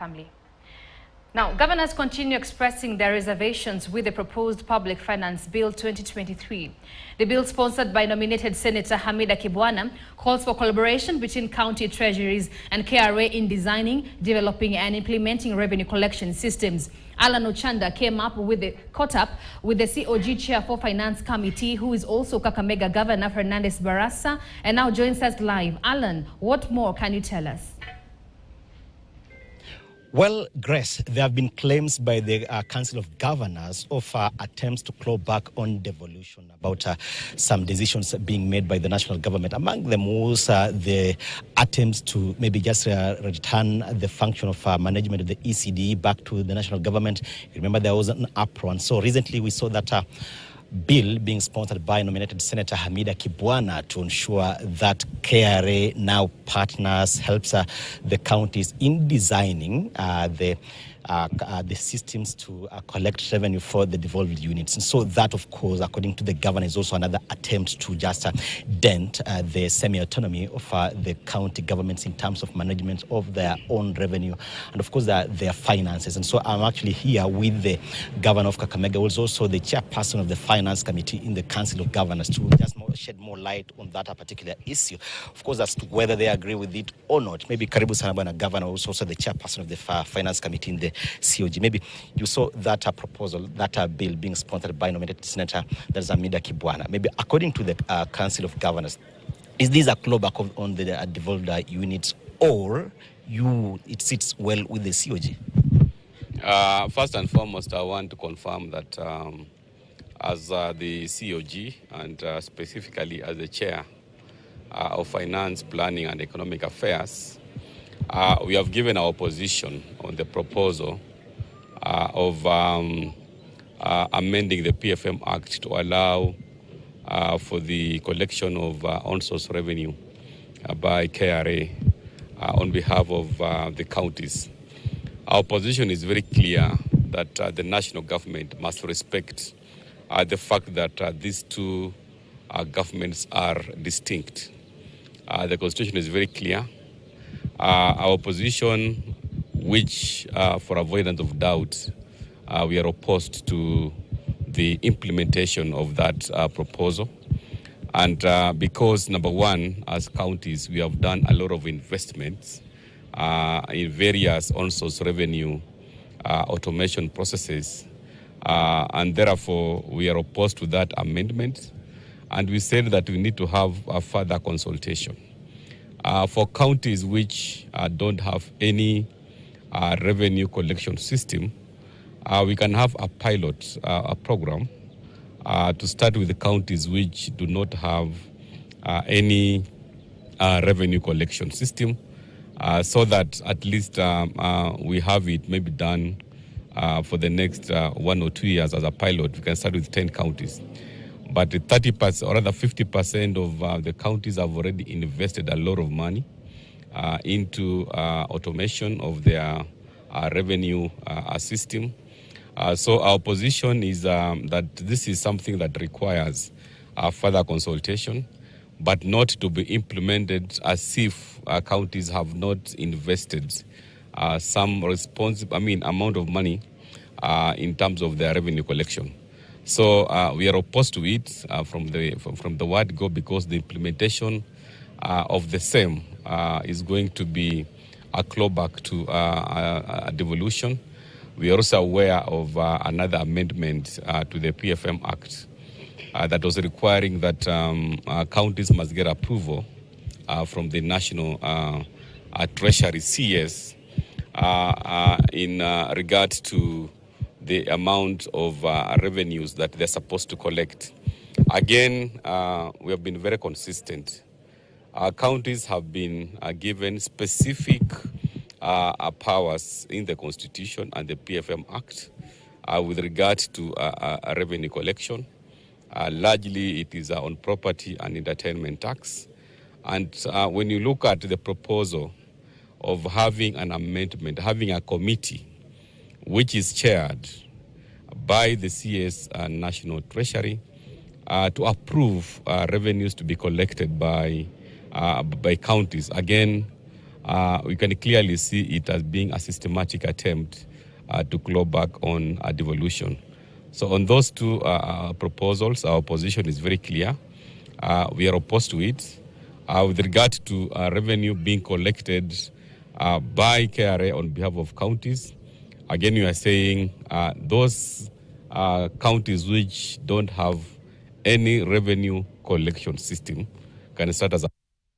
family. Now, governors continue expressing their reservations with the proposed Public Finance Bill 2023. The bill, sponsored by nominated Senator Hamida Kibwana, calls for collaboration between county treasuries and KRA in designing, developing and implementing revenue collection systems. Alan Ochanda caught up with the COG Chair for Finance Committee, who is also Kakamega Governor Fernandez Barasa, and now joins us live. Alan, what more can you tell us? Well, Grace, there have been claims by the Council of Governors of attempts to claw back on devolution about some decisions being made by the national government. Among them was the attempts to maybe just return the function of management of the ECD back to the national government. Remember, there was an uproar. And so recently we saw that bill being sponsored by nominated Senator Hamida Kibwana to ensure that KRA now partners, helps the counties in designing the systems to collect revenue for the devolved units. And so that, of course, according to the governor, is also another attempt to just dent the semi-autonomy of the county governments in terms of management of their own revenue and, of course, their finances. And so I'm actually here with the governor of Kakamega, who is also the chairperson of the Finance Committee in the Council of Governors, to just shed more light on that particular issue, of course, as to whether they agree with it or not. Maybe Karibu Sanabana Governor, who is also the chairperson of the Finance Committee in the COG. Maybe you saw that proposal, that bill being sponsored by nominated Senator Hamida Kibwana. Maybe according to the Council of Governors, is this a clawback on the devolved units, or it sits well with the COG? First and foremost, I want to confirm that as the COG and specifically as the chair of Finance, Planning and Economic Affairs, we have given our position on the proposal of amending the PFM Act to allow for the collection of on-source revenue by KRA on behalf of the counties. Our position is very clear that the national government must respect the fact that these two governments are distinct. The Constitution is very clear. Our position, which for avoidance of doubt, we are opposed to the implementation of that proposal. And because, number one, as counties, we have done a lot of investments in various on-source revenue automation processes. And therefore, we are opposed to that amendment. And we said that we need to have a further consultation. For counties which don't have any revenue collection system, we can have a pilot program to start with the counties which do not have any revenue collection system, so that at least we have it maybe done for the next 1 or 2 years as a pilot. We can start with 10 counties. But 30% or rather 50% of the counties have already invested a lot of money into automation of their revenue system. So our position is that this is something that requires further consultation, but not to be implemented as if counties have not invested some amount of money in terms of their revenue collection. So we are opposed to it from the word go, because the implementation of the same is going to be a clawback to a devolution. We are also aware of another amendment to the PFM Act that was requiring that counties must get approval from the National Treasury CS in regard to the amount of revenues that they're supposed to collect. Again, we have been very consistent. Our counties have been given specific powers in the Constitution and the PFM Act with regard to revenue collection. Largely, it is on property and entertainment tax. And when you look at the proposal of having an amendment, having a committee which is chaired by the CS and National Treasury to approve revenues to be collected by counties. Again, we can clearly see it as being a systematic attempt to claw back on devolution. So on those two proposals, our position is very clear. We are opposed to it. With regard to revenue being collected by KRA on behalf of counties, again, you are saying those counties which don't have any revenue collection system can start as a